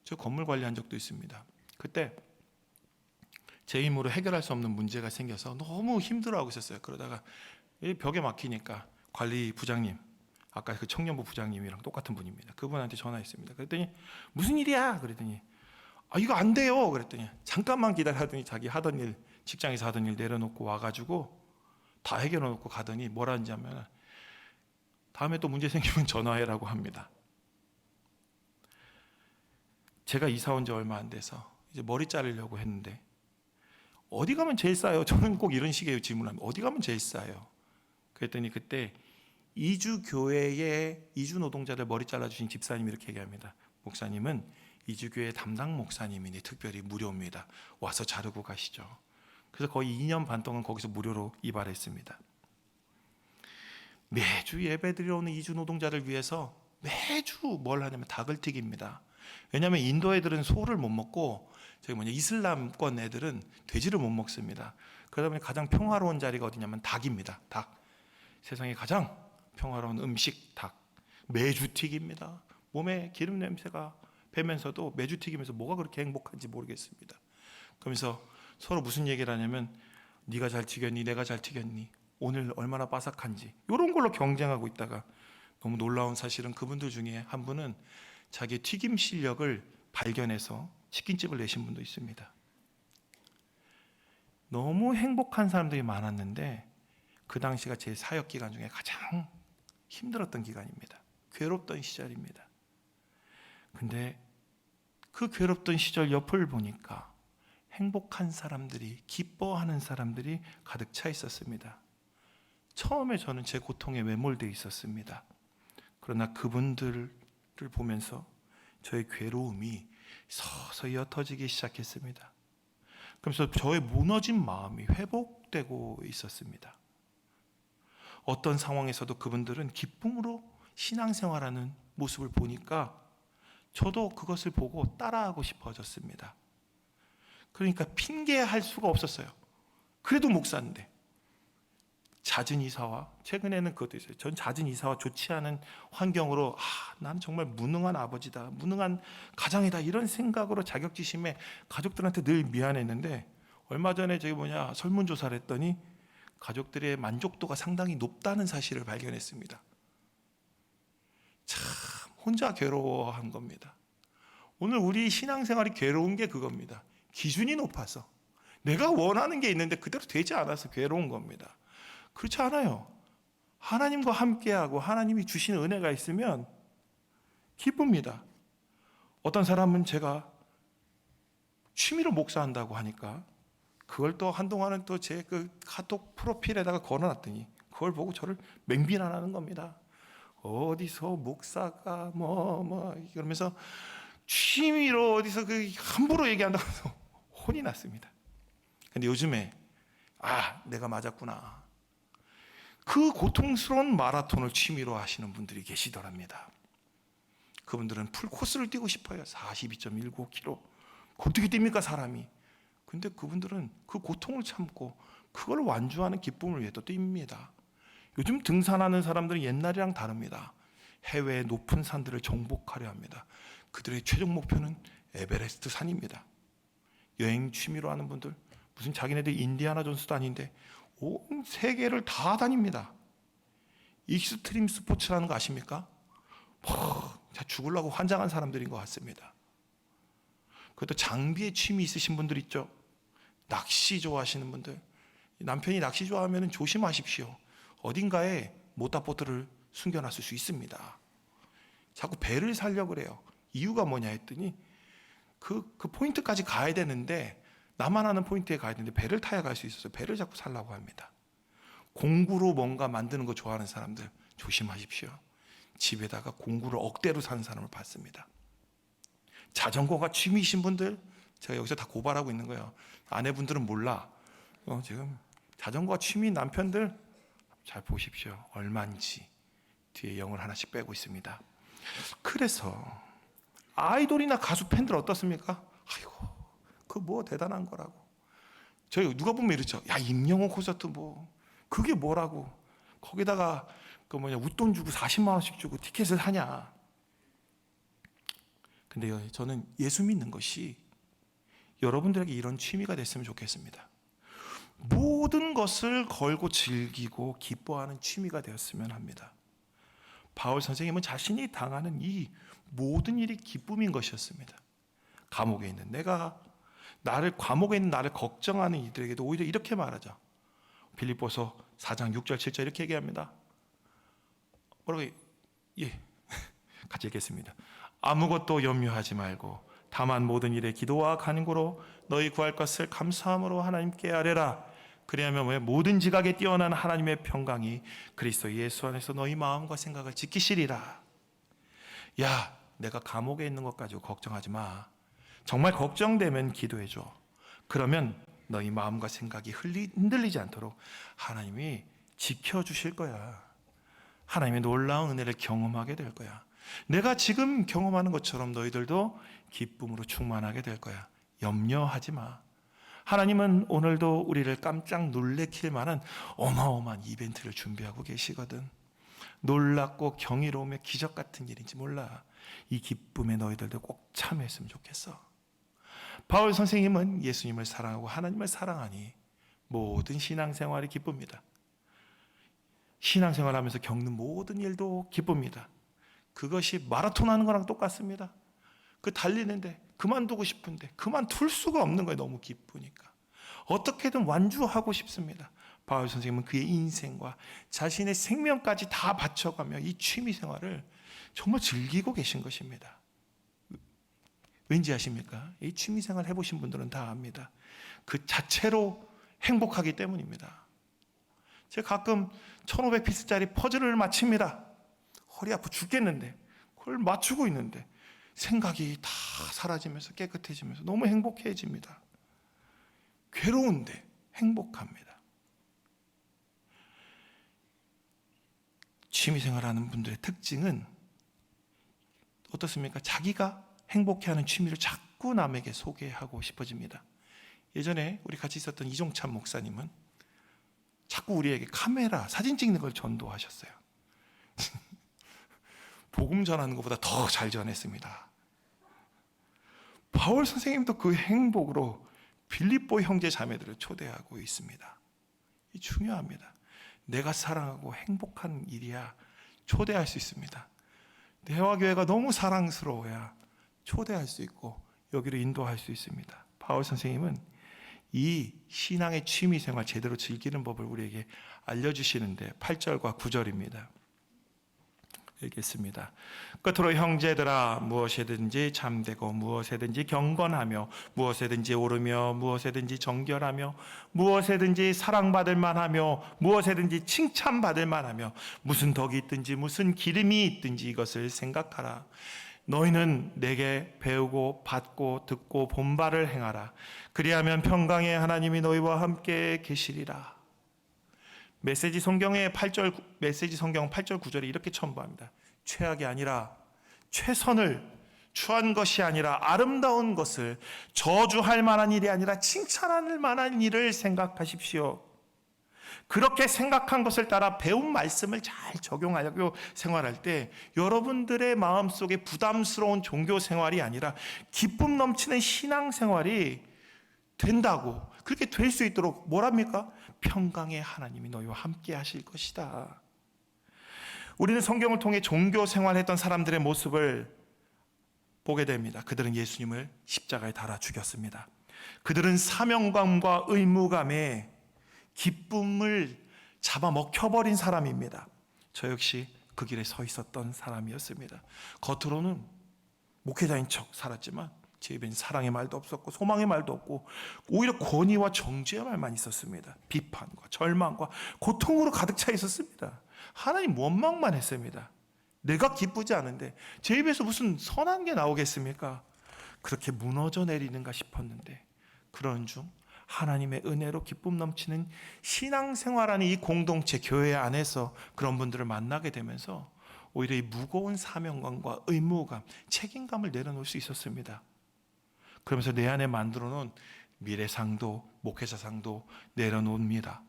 S1: 저 건물 관리한 적도 있습니다. 그때 제 힘으로 해결할 수 없는 문제가 생겨서 너무 힘들어하고 있었어요. 그러다가 벽에 막히니까 관리 부장님, 아까 그 청년부 부장님이랑 똑같은 분입니다. 그분한테 전화했습니다. 그랬더니 무슨 일이야? 그랬더니 이거 안 돼요. 그랬더니 잠깐만 기다리더니 자기 하던 일, 직장에서 하던 일 내려놓고 와가지고 다 해결해놓고 가더니 뭐라는지 하면 다음에 또 문제 생기면 전화해라고 합니다. 제가 이사 온 지 얼마 안 돼서 이제 머리 자르려고 했는데 어디 가면 제일 싸요? 저는 꼭 이런 식의 질문을 합니다. 어디 가면 제일 싸요? 그랬더니 그때 이주교회의 이주 노동자들 머리 잘라주신 집사님이 이렇게 얘기합니다. 목사님은 이주교회 담당 목사님이니 특별히 무료입니다. 와서 자르고 가시죠. 그래서 거의 2년 반 동안 거기서 무료로 이발했습니다. 매주 예배 드리러 오는 이주 노동자를 위해서 매주 뭘 하냐면 닭을 튀깁니다. 왜냐하면 인도 애들은 소를 못 먹고 이슬람권 애들은 돼지를 못 먹습니다. 그러다 보니 가장 평화로운 자리가 어디냐면 닭입니다. 닭. 세상에 가장 평화로운 음식 닭. 매주 튀깁니다. 몸에 기름 냄새가 배면서도 매주 튀기면서 뭐가 그렇게 행복한지 모르겠습니다. 그러면서 서로 무슨 얘기를 하냐면 네가 잘 튀겼니? 내가 잘 튀겼니? 오늘 얼마나 바삭한지 이런 걸로 경쟁하고 있다가 너무 놀라운 사실은 그분들 중에 한 분은 자기 튀김 실력을 발견해서 치킨집을 내신 분도 있습니다. 너무 행복한 사람들이 많았는데 그 당시가 제 사역 기간 중에 가장 힘들었던 기간입니다. 괴롭던 시절입니다. 근데 그 괴롭던 시절 옆을 보니까 행복한 사람들이, 기뻐하는 사람들이 가득 차 있었습니다. 처음에 저는 제 고통에 매몰되어 있었습니다. 그러나 그분들을 보면서 저의 괴로움이 서서히 옅어지기 시작했습니다. 그러면서 저의 무너진 마음이 회복되고 있었습니다. 어떤 상황에서도 그분들은 기쁨으로 신앙생활하는 모습을 보니까 저도 그것을 보고 따라하고 싶어졌습니다. 그러니까 핑계할 수가 없었어요. 그래도 목사인데. 잦은 이사와, 최근에는 그것도 있어요. 전 잦은 이사와 좋지 않은 환경으로 나는 정말 무능한 아버지다, 무능한 가장이다 이런 생각으로 자격지심에 가족들한테 늘 미안했는데 얼마 전에 설문조사를 했더니 가족들의 만족도가 상당히 높다는 사실을 발견했습니다. 참 혼자 괴로워한 겁니다. 오늘 우리 신앙생활이 괴로운 게 그겁니다. 기준이 높아서 내가 원하는 게 있는데 그대로 되지 않아서 괴로운 겁니다. 그렇지 않아요. 하나님과 함께하고 하나님이 주신 은혜가 있으면 기쁩니다. 어떤 사람은 제가 취미로 목사한다고 하니까 그걸 또 한동안은 또 제 그 카톡 프로필에다가 걸어놨더니 그걸 보고 저를 맹비난하는 겁니다. 어디서 목사가 이러면서 취미로 어디서 함부로 얘기한다고 해서 혼이 났습니다. 근데 요즘에 내가 맞았구나. 그 고통스러운 마라톤을 취미로 하시는 분들이 계시더랍니다. 그분들은 풀코스를 뛰고 싶어요. 42.19km. 어떻게 뜁니까 사람이. 근데 그분들은 그 고통을 참고 그걸 완주하는 기쁨을 위해 또 뜁니다. 요즘 등산하는 사람들은 옛날이랑 다릅니다. 해외의 높은 산들을 정복하려 합니다. 그들의 최종 목표는 에베레스트 산입니다. 여행 취미로 하는 분들, 무슨 자기네들 인디아나 존스도 아닌데 온 세계를 다 다닙니다. 익스트림 스포츠라는 거 아십니까? 죽으려고 환장한 사람들인 것 같습니다. 그것도 장비에 취미 있으신 분들 있죠. 낚시 좋아하시는 분들, 남편이 낚시 좋아하면 조심하십시오. 어딘가에 모타보트를 숨겨놨을 수 있습니다. 자꾸 배를 살려고 그래요. 이유가 뭐냐 했더니 그 포인트까지 가야 되는데, 나만 아는 포인트에 가야 되는데 배를 타야 갈 수 있어서 배를 자꾸 살라고 합니다. 공구로 뭔가 만드는 거 좋아하는 사람들 조심하십시오. 집에다가 공구를 억대로 사는 사람을 봤습니다. 자전거가 취미이신 분들, 제가 여기서 다 고발하고 있는 거예요. 아내분들은 몰라. 지금 자전거가 취미 남편들 잘 보십시오. 얼마인지 뒤에 0을 하나씩 빼고 있습니다. 그래서 아이돌이나 가수 팬들 어떻습니까? 아이고, 그 뭐 대단한 거라고. 저희 누가 보면 이렇죠. 야, 임영웅 콘서트 뭐 그게 뭐라고. 거기다가 웃돈 주고 40만 원씩 주고 티켓을 사냐. 근데요, 저는 예수 믿는 것이 여러분들에게 이런 취미가 됐으면 좋겠습니다. 모든 것을 걸고 즐기고 기뻐하는 취미가 되었으면 합니다. 바울 선생님은 자신이 당하는 이 모든 일이 기쁨인 것이었습니다. 감옥에 있는 감옥에 있는 나를 걱정하는 이들에게도 오히려 이렇게 말하죠. 빌립보서 4장 6절 7절 이렇게 얘기합니다. 뭐라고? 같이 읽겠습니다. 아무것도 염려하지 말고 다만 모든 일에 기도와 간구로 너희 구할 것을 감사함으로 하나님께 아뢰라. 그리하면 모든 지각에 뛰어난 하나님의 평강이 그리스도 예수 안에서 너희 마음과 생각을 지키시리라. 야, 내가 감옥에 있는 것 가지고 걱정하지 마. 정말 걱정되면 기도해줘. 그러면 너희 마음과 생각이 흔들리지 않도록 하나님이 지켜주실 거야. 하나님의 놀라운 은혜를 경험하게 될 거야. 내가 지금 경험하는 것처럼 너희들도 기쁨으로 충만하게 될 거야. 염려하지 마. 하나님은 오늘도 우리를 깜짝 놀래킬 만한 어마어마한 이벤트를 준비하고 계시거든. 놀랍고 경이로우며 기적 같은 일인지 몰라. 이 기쁨에 너희들도 꼭 참여했으면 좋겠어. 바울 선생님은 예수님을 사랑하고 하나님을 사랑하니 모든 신앙생활이 기쁩니다. 신앙생활하면서 겪는 모든 일도 기쁩니다. 그것이 마라톤 하는 거랑 똑같습니다. 달리는데 그만두고 싶은데 그만둘 수가 없는 거예요. 너무 기쁘니까. 어떻게든 완주하고 싶습니다. 바울 선생님은 그의 인생과 자신의 생명까지 다 바쳐가며 이 취미생활을 정말 즐기고 계신 것입니다. 왠지 아십니까? 이 취미생활 해보신 분들은 다 압니다. 그 자체로 행복하기 때문입니다. 제가 가끔 1500피스짜리 퍼즐을 맞춥니다. 허리 아파 죽겠는데 그걸 맞추고 있는데 생각이 다 사라지면서 깨끗해지면서 너무 행복해집니다. 괴로운데 행복합니다. 취미생활하는 분들의 특징은 어떻습니까? 자기가 행복해하는 취미를 자꾸 남에게 소개하고 싶어집니다. 예전에 우리 같이 있었던 이종찬 목사님은 자꾸 우리에게 카메라, 사진 찍는 걸 전도하셨어요. 복음 전하는 것보다 더 잘 전했습니다. 바울 선생님도 그 행복으로 빌립보 형제 자매들을 초대하고 있습니다. 이 중요합니다. 내가 사랑하고 행복한 일이야 초대할 수 있습니다. 대화교회가 너무 사랑스러워야 초대할 수 있고 여기로 인도할 수 있습니다. 바울 선생님은 이 신앙의 취미생활 제대로 즐기는 법을 우리에게 알려주시는데 8절과 9절입니다. 읽겠습니다. 끝으로 형제들아 무엇이든지 참되고 무엇이든지 경건하며 무엇이든지 오르며 무엇이든지 정결하며 무엇이든지 사랑받을 만하며 무엇이든지 칭찬받을 만하며 무슨 덕이 있든지 무슨 기름이 있든지 이것을 생각하라. 너희는 내게 배우고 받고 듣고 본바를 행하라. 그리하면 평강의 하나님이 너희와 함께 계시리라. 메시지 성경 8절 9절에 이렇게 첨부합니다. 최악이 아니라 최선을 취한 것이 아니라 아름다운 것을 저주할 만한 일이 아니라 칭찬할 만한 일을 생각하십시오. 그렇게 생각한 것을 따라 배운 말씀을 잘 적용하고 생활할 때 여러분들의 마음속에 부담스러운 종교 생활이 아니라 기쁨 넘치는 신앙 생활이 된다고, 그렇게 될 수 있도록 뭐랍니까? 평강의 하나님이 너희와 함께 하실 것이다. 우리는 성경을 통해 종교 생활했던 사람들의 모습을 보게 됩니다. 그들은 예수님을 십자가에 달아 죽였습니다. 그들은 사명감과 의무감에 기쁨을 잡아먹혀버린 사람입니다. 저 역시 그 길에 서 있었던 사람이었습니다. 겉으로는 목회자인 척 살았지만 제 입엔 사랑의 말도 없었고 소망의 말도 없고 오히려 권위와 정죄의 말만 있었습니다. 비판과 절망과 고통으로 가득 차 있었습니다. 하나님 원망만 했습니다. 내가 기쁘지 않은데 제 입에서 무슨 선한 게 나오겠습니까? 그렇게 무너져 내리는가 싶었는데, 그런 중 하나님의 은혜로 기쁨 넘치는 신앙생활하는 이 공동체 교회 안에서 그런 분들을 만나게 되면서 오히려 이 무거운 사명감과 의무감, 책임감을 내려놓을 수 있었습니다. 그러면서 내 안에 만들어 놓은 미래상도, 목회자상도 내려놓습니다.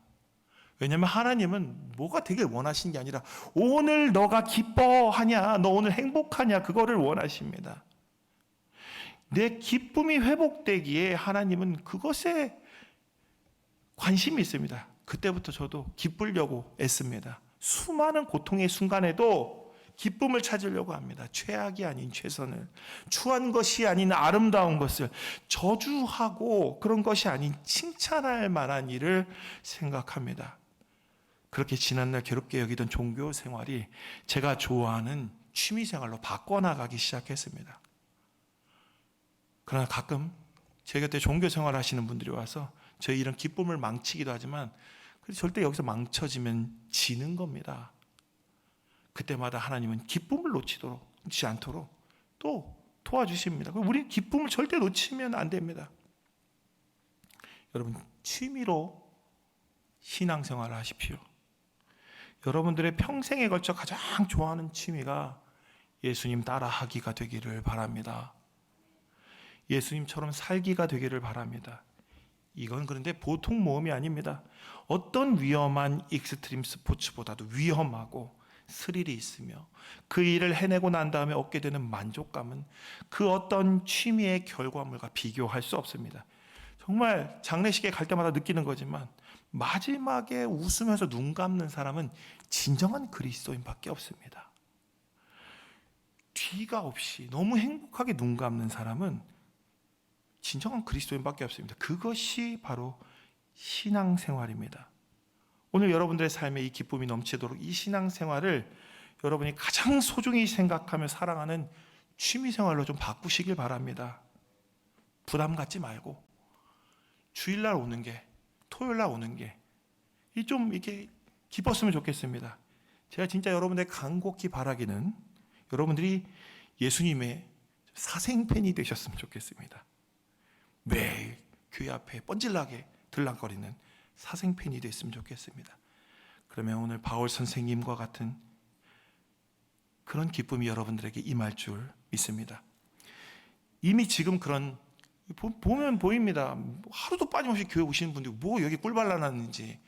S1: 왜냐하면 하나님은 뭐가 되길 원하시는 게 아니라 오늘 너가 기뻐하냐, 너 오늘 행복하냐, 그거를 원하십니다. 내 기쁨이 회복되기에 하나님은 그것에 관심이 있습니다. 그때부터 저도 기쁘려고 애씁니다. 수많은 고통의 순간에도 기쁨을 찾으려고 합니다. 최악이 아닌 최선을, 추한 것이 아닌 아름다운 것을, 저주하고 그런 것이 아닌 칭찬할 만한 일을 생각합니다. 그렇게 지난날 괴롭게 여기던 종교 생활이 제가 좋아하는 취미 생활로 바꿔나가기 시작했습니다. 그러나 가끔 제 곁에 종교 생활 하시는 분들이 와서 저희 이런 기쁨을 망치기도 하지만 절대 여기서 망쳐지면 지는 겁니다. 그때마다 하나님은 기쁨을 놓치지 않도록 또 도와주십니다. 우리 기쁨을 절대 놓치면 안 됩니다. 여러분, 취미로 신앙생활을 하십시오. 여러분들의 평생에 걸쳐 가장 좋아하는 취미가 예수님 따라하기가 되기를 바랍니다. 예수님처럼 살기가 되기를 바랍니다. 이건 그런데 보통 모험이 아닙니다. 어떤 위험한 익스트림 스포츠보다도 위험하고 스릴이 있으며 그 일을 해내고 난 다음에 얻게 되는 만족감은 그 어떤 취미의 결과물과 비교할 수 없습니다. 정말 장례식에 갈 때마다 느끼는 거지만 마지막에 웃으면서 눈 감는 사람은 진정한 그리스도인밖에 없습니다. 뒤가 없이 너무 행복하게 눈 감는 사람은 진정한 그리스도인밖에 없습니다. 그것이 바로 신앙생활입니다. 오늘 여러분들의 삶에 이 기쁨이 넘치도록 이 신앙생활을 여러분이 가장 소중히 생각하며 사랑하는 취미생활로 좀 바꾸시길 바랍니다. 부담 갖지 말고 주일날 오는 게, 토요일날 오는 게 좀 이렇게 기뻤으면 좋겠습니다. 제가 진짜 여러분들 간곡히 바라기는 여러분들이 예수님의 사생팬이 되셨으면 좋겠습니다. 매일 교회 앞에 뻔질나게 들락거리는 사생팬이 됐으면 좋겠습니다. 그러면 오늘 바울 선생님과 같은 그런 기쁨이 여러분들에게 임할 줄 믿습니다. 이미 지금 그런 보면 보입니다. 하루도 빠짐없이 교회 오시는 분들이 뭐 여기 꿀 발라놨는지.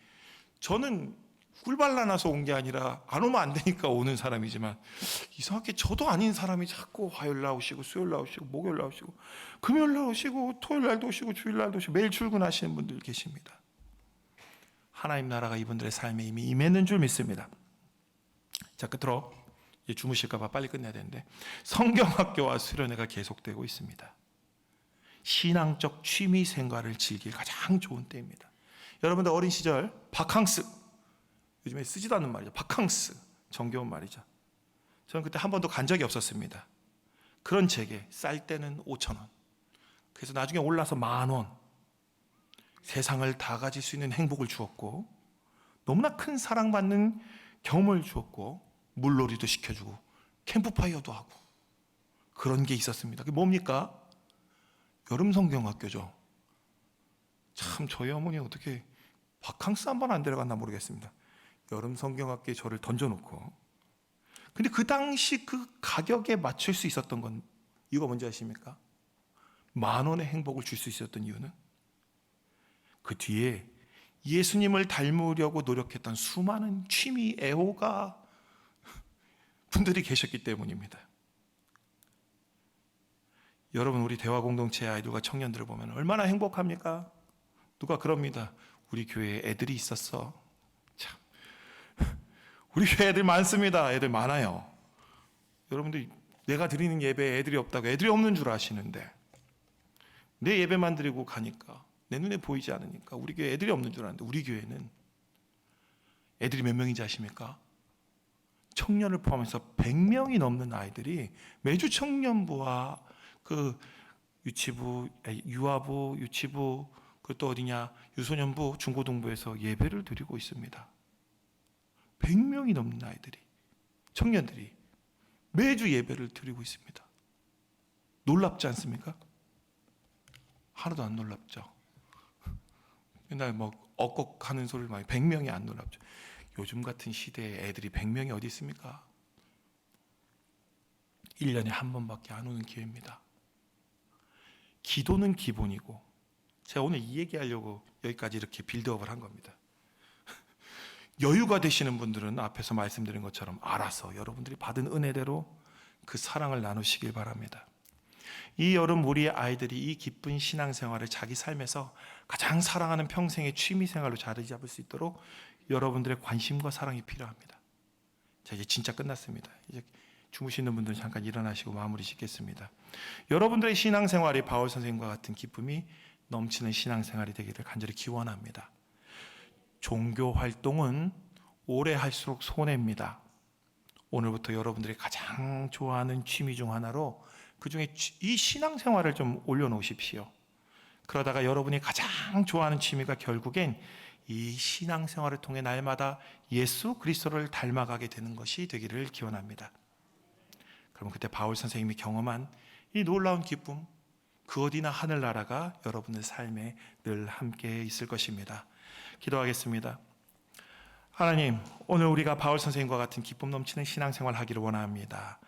S1: 저는 꿀 발라놔서 온 게 아니라 안 오면 안 되니까 오는 사람이지만 이상하게 저도 아닌 사람이 자꾸 화요일 나오시고 수요일 나오시고 목요일 나오시고 금요일 나오시고 토요일 날도 오시고 주일 날도 오시고 매일 출근하시는 분들 계십니다. 하나님 나라가 이분들의 삶에 이미 임했는 줄 믿습니다. 자, 끝으로 주무실까 봐 빨리 끝내야 되는데 성경학교와 수련회가 계속되고 있습니다. 신앙적 취미 생활을 즐길 가장 좋은 때입니다. 여러분들 어린 시절 바캉스, 요즘에 쓰지도 않는 말이죠. 바캉스, 정겨운 말이죠. 저는 그때 한 번도 간 적이 없었습니다. 그런 제게 쌀 때는 5,000원, 그래서 나중에 올라서 10,000원, 세상을 다 가질 수 있는 행복을 주었고 너무나 큰 사랑받는 경험을 주었고 물놀이도 시켜주고 캠프파이어도 하고 그런 게 있었습니다. 그게 뭡니까? 여름 성경학교죠. 참 저희 어머니 어떻게 바캉스 한 번 안 데려갔나 모르겠습니다. 여름 성경학교에 저를 던져놓고, 근데 그 당시 그 가격에 맞출 수 있었던 건 이유가 뭔지 아십니까? 10,000원의 행복을 줄 수 있었던 이유는 그 뒤에 예수님을 닮으려고 노력했던 수많은 취미 애호가 분들이 계셨기 때문입니다. 여러분, 우리 대화 공동체의 아이들과 청년들을 보면 얼마나 행복합니까? 누가 그럽니다. 우리 교회에 애들이 있었어. 참, 우리 교회 애들 많습니다. 애들 많아요. 여러분들, 내가 드리는 예배에 애들이 없다고 애들이 없는 줄 아시는데, 내 예배만 드리고 가니까, 내 눈에 보이지 않으니까 우리 교회 애들이 없는 줄 아는데, 우리 교회는 애들이 몇 명인지 아십니까? 청년을 포함해서 100명이 넘는 아이들이 매주 청년부와 그 유치부, 유아부, 유치부, 그 또 어디냐, 유소년부, 중고등부에서 예배를 드리고 있습니다. 100명이 넘는 아이들이, 청년들이 매주 예배를 드리고 있습니다. 놀랍지 않습니까? 하나도 안 놀랍죠. 맨날 뭐 억걱하는 소리를 많이, 100명이 안 놀랍죠. 요즘 같은 시대에 애들이 100명이 어디 있습니까? 1년에 한 번밖에 안 오는 기회입니다. 기도는 기본이고, 제가 오늘 이 얘기하려고 여기까지 이렇게 빌드업을 한 겁니다. 여유가 되시는 분들은 앞에서 말씀드린 것처럼 알아서 여러분들이 받은 은혜대로 그 사랑을 나누시길 바랍니다. 이 여름 우리 아이들이 이 기쁜 신앙생활을 자기 삶에서 가장 사랑하는 평생의 취미생활로 자리 잡을 수 있도록 여러분들의 관심과 사랑이 필요합니다. 자, 이제 진짜 끝났습니다. 이제 주무시는 분들은 잠깐 일어나시고 마무리 짓겠습니다. 여러분들의 신앙생활이 바울 선생님과 같은 기쁨이 넘치는 신앙생활이 되기를 간절히 기원합니다. 종교 활동은 오래 할수록 손해입니다. 오늘부터 여러분들이 가장 좋아하는 취미 중 하나로 그중에 이 신앙생활을 좀 올려놓으십시오. 그러다가 여러분이 가장 좋아하는 취미가 결국엔 이 신앙생활을 통해 날마다 예수 그리스도를 닮아가게 되는 것이 되기를 기원합니다. 그러면 그때 바울 선생님이 경험한 이 놀라운 기쁨, 그 어디나 하늘나라가 여러분의 삶에 늘 함께 있을 것입니다. 기도하겠습니다. 하나님, 오늘 우리가 바울 선생님과 같은 기쁨 넘치는 신앙생활 하기를 원합니다.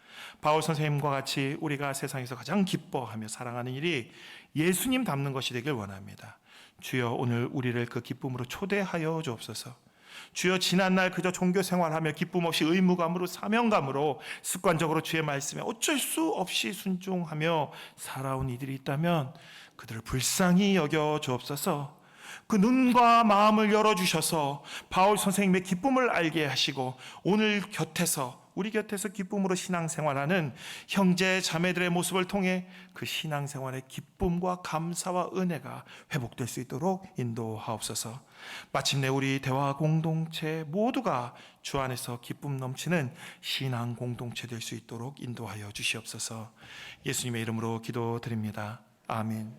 S1: 바울 선생님과 같이 우리가 세상에서 가장 기뻐하며 사랑하는 일이 예수님 닮는 것이 되길 원합니다. 주여, 오늘 우리를 그 기쁨으로 초대하여 주옵소서. 주여, 지난날 그저 종교 생활하며 기쁨 없이 의무감으로 사명감으로 습관적으로 주의 말씀에 어쩔 수 없이 순종하며 살아온 이들이 있다면 그들을 불쌍히 여겨 주옵소서. 그 눈과 마음을 열어주셔서 바울 선생님의 기쁨을 알게 하시고 오늘 우리 곁에서 기쁨으로 신앙생활하는 형제 자매들의 모습을 통해 그 신앙생활의 기쁨과 감사와 은혜가 회복될 수 있도록 인도하옵소서. 마침내 우리 대화 공동체 모두가 주 안에서 기쁨 넘치는 신앙 공동체 될 수 있도록 인도하여 주시옵소서. 예수님의 이름으로 기도드립니다. 아멘.